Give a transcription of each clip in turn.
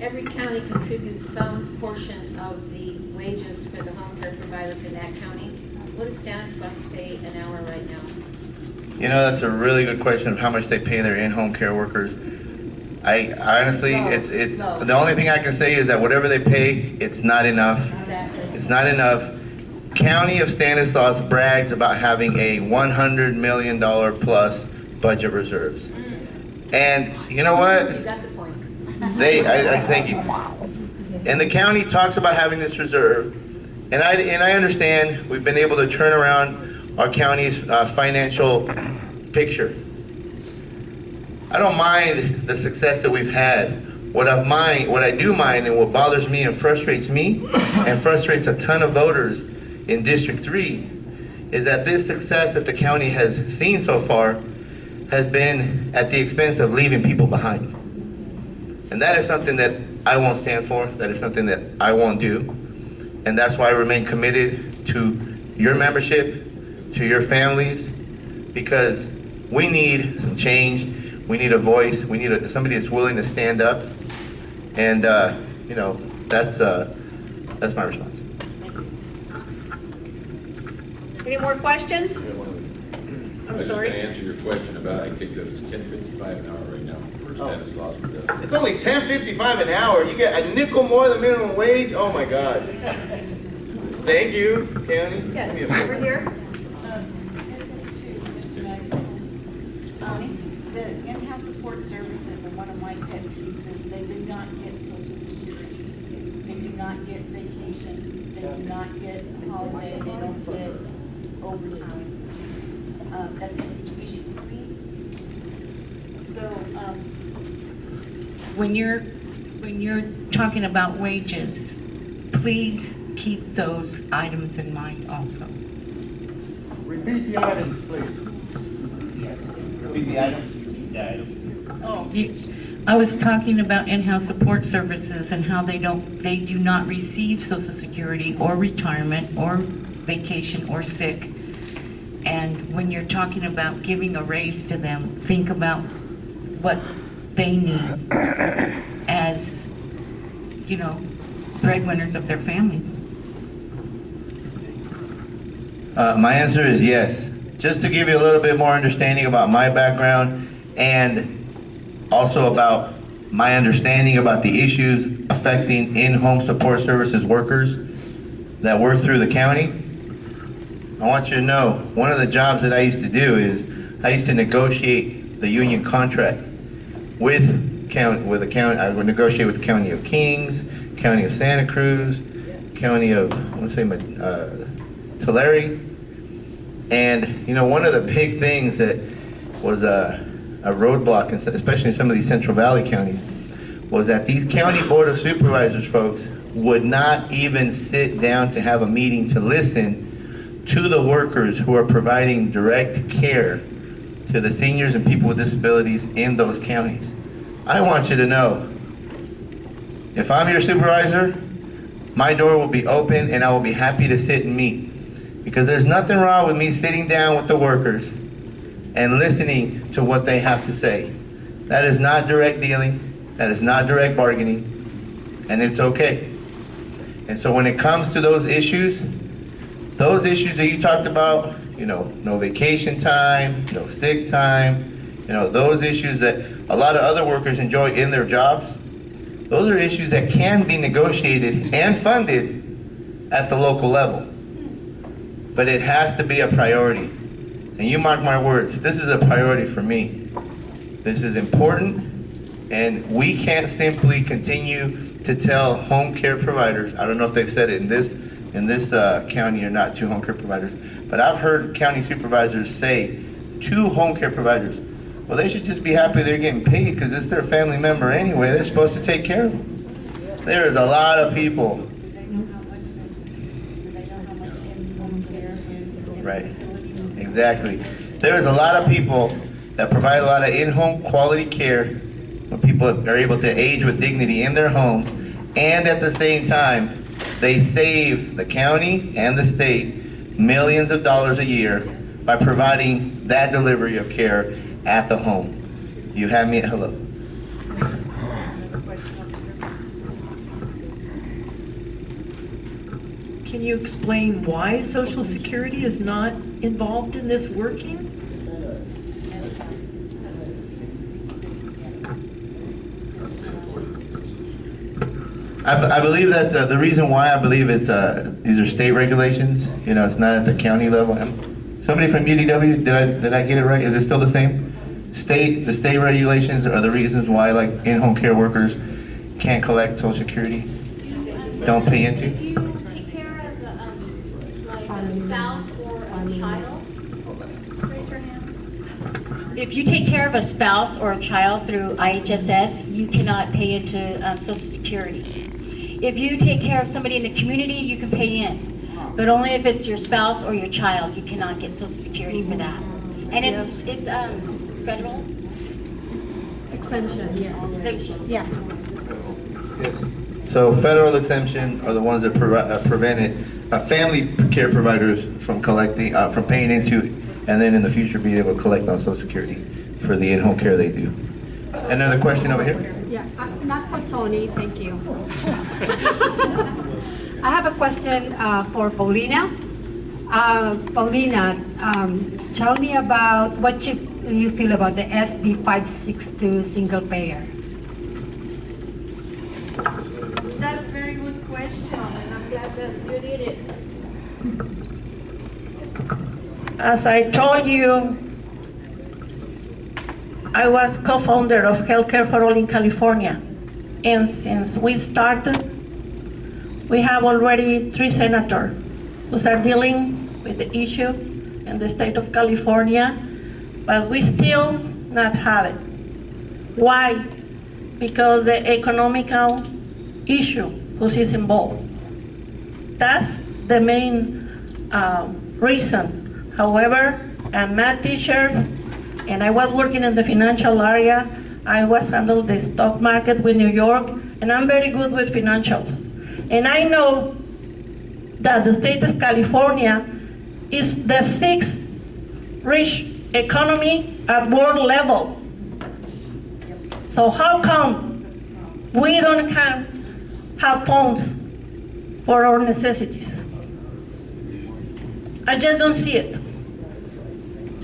every county contributes some portion of the wages for the home care providers in that county. What does Stanislaus pay an hour right now? You know, that's a really good question of how much they pay their in-home care workers. I honestly, Low. it's Low. the only thing I can say is that whatever they pay, it's not enough. Exactly. It's not enough. County of Stanislaus brags about having a $100 million plus budget reserves. And you know what? You got the point. I thank you. And the county talks about having this reserve, and I understand we've been able to turn around our county's financial picture. I don't mind the success that we've had. What I do mind, and what bothers me and frustrates me, and frustrates a ton of voters in District 3, is that this success that the county has seen so far has been at the expense of leaving people behind. And that is something that I won't stand for. That is something that I won't do. And that's why I remain committed to your membership, to your families, because we need some change. We need a voice. We need somebody that's willing to stand up. And, you know, that's my response. Any more questions? I'm I'm just sorry. going to answer your question about, I think that it's $10.55 an hour right now for Stanislaus. It's only $10.55 an hour. You get a nickel more than minimum wage? Oh my God. Thank you, County. Yes, Give me a over here. This is to Mr. Mayor. The in-house support services, and one of my pet peeves is they do not get Social Security. They do not get vacation. They do not get holiday. They don't get overtime. That's an issue for me. So, when you're talking about wages, please keep those items in mind also. Repeat the items, please. Repeat the items. I was talking about in-house support services and how they do not receive Social Security or retirement or vacation or sick. And when you're talking about giving a raise to them, think about what they need as, you know, breadwinners of their family. My answer is yes. Just to give you a little bit more understanding about my background and also about my understanding about the issues affecting in-home support services workers that work through the county, I want you to know, one of the jobs that I used to do is I used to negotiate the union contract with the county. I would negotiate with the County of Kings, County of Santa Cruz, County of, I want to say, Tulare. And, you know, one of the big things that was a roadblock, especially in some of these Central Valley counties, was that these county board of supervisors folks would not even sit down to have a meeting to listen to the workers who are providing direct care to the seniors and people with disabilities in those counties. I want you to know, if I'm your supervisor, my door will be open and I will be happy to sit and meet. Because there's nothing wrong with me sitting down with the workers and listening to what they have to say. That is not direct dealing, that is not direct bargaining, and it's okay. And so when it comes to those issues that you talked about, you know, no vacation time, no sick time, you know, those issues that a lot of other workers enjoy in their jobs, those are issues that can be negotiated and funded at the local level. But it has to be a priority. And you mark my words, this is a priority for me. This is important, and we can't simply continue to tell home care providers, I don't know if they've said it in this county or not, to home care providers, but I've heard county supervisors say to home care providers, well, they should just be happy they're getting paid because it's their family member anyway. They're supposed to take care of them. There is a lot of people. Do they know how much in-home care is in Right. facilities? Exactly. There's a lot of people that provide a lot of in-home quality care when people are able to age with dignity in their homes, and at the same time, they save the county and the state millions of dollars a year by providing that delivery of care at the home. You have me at hello. Can you explain why Social Security is not involved in this working? I believe that's the reason why. I believe it's these are state regulations. You know, it's not at the county level. Somebody from UDW, did I get it right? Is it still the same? The state regulations are the reasons why, like, in-home care workers can't collect Social Security, don't pay into. If you take care of like a spouse or a child, raise your hands. If you take care of a spouse or a child through IHSS, you cannot pay into Social Security. If you take care of somebody in the community, you can pay in, but only if it's your spouse or your child, you cannot get Social Security for that. And it's federal Exemption, yes. exemption. Yes. So federal exemption are the ones that prevented family care providers from collecting, from paying into, and then in the future being able to collect on Social Security for the in-home care they do. Another question over here? Yeah, not for Tony, thank you. I have a question for Paulina. Paulina, tell me about what you feel about the SB 562 single payer. That's a very good question, and I'm glad that you did it. As I told you, I was co-founder of Healthcare for All in California. And since we started, we have already 3 senators who are dealing with the issue in the state of California, but we still not have it. Why? Because the economical issue which is involved. That's the main reason. However, I'm math teacher, and I was working in the financial area. I was handling the stock market with New York, and I'm very good with financials. And I know that the state of California is the 6th rich economy at world level. So how come we don't have funds for our necessities? I just don't see it.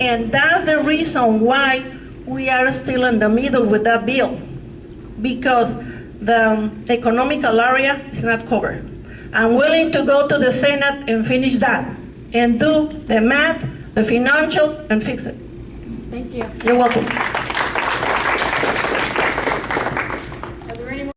And that's the reason why we are still in the middle with that bill, because the economical area is not covered. I'm willing to go to the Senate and finish that, and do the math, the financial, and fix it. Thank you. You're welcome.